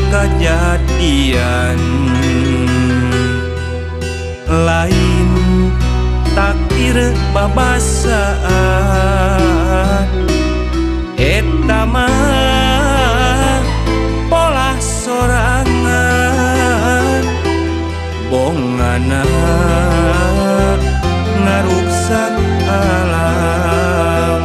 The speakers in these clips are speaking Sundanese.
kajadian lain takdir babasaan eta mah pola sorangan bongana ngaruksak alam.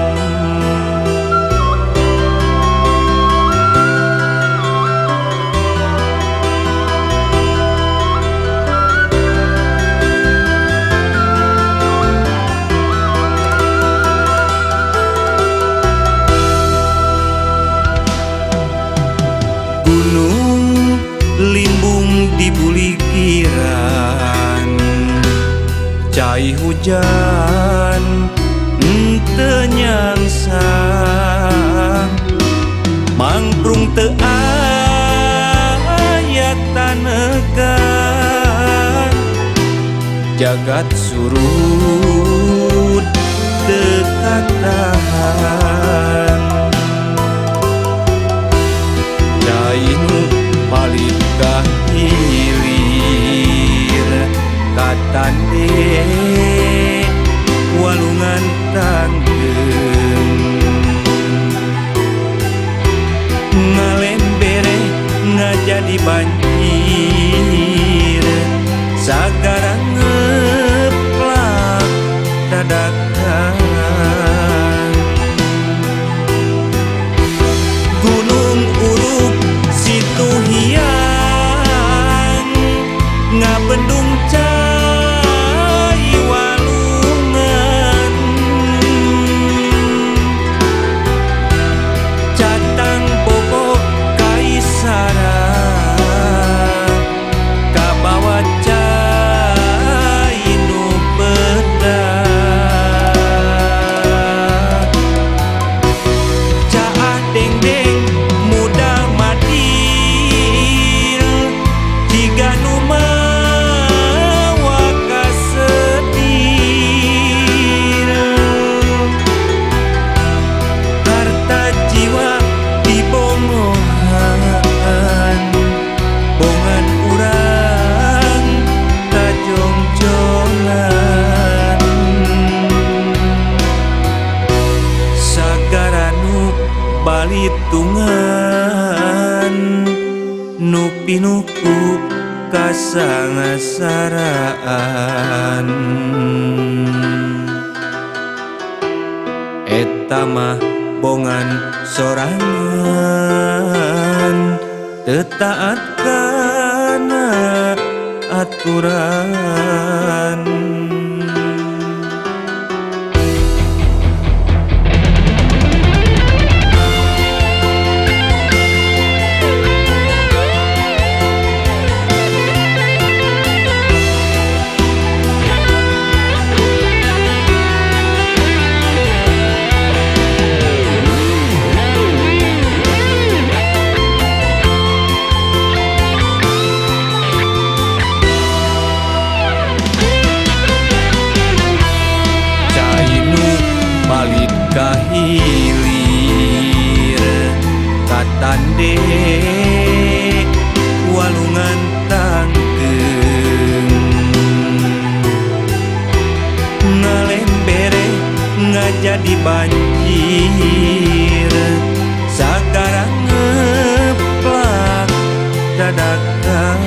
Gunung limbung di buligiran cai hujan teu nyangsang mangprung teu aya tanegan jagat surut teu katahan cai nu paling kahilir katande walungan tanggeung ngalembere ngajadi banjir sagara ngeplak dadakan gunung uruk situ hiang ngabendung cai walungan catang bobo kaisara kabawa cai nu bedak caah deng-deng muda madil jiga nu mawa kasedir harta jiwa dibongohan bongan urang kajongjongan sagara nu balitungan nu pinuku kasangasaraan eta mah bongan sorangan teu taat kana aturan. Balik kahilir katande walungan tanggeung ngalembere ngajadi banjir sagara ngeplak dadakan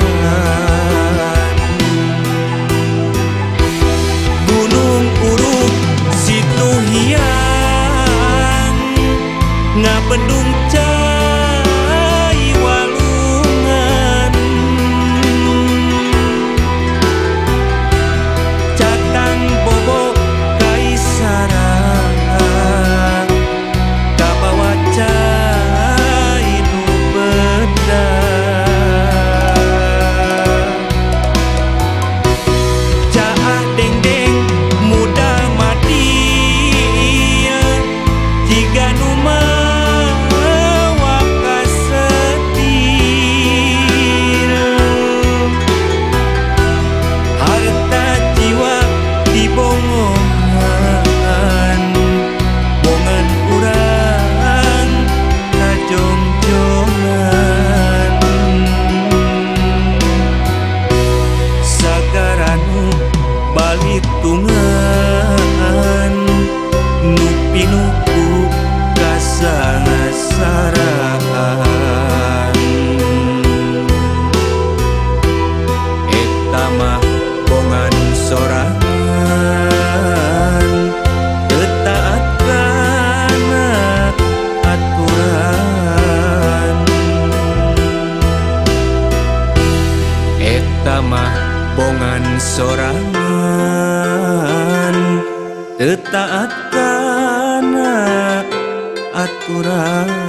gunung uruk situ hiang ngabendung cai walungan catang bobo kaisara sorangan teu taat kana aturan.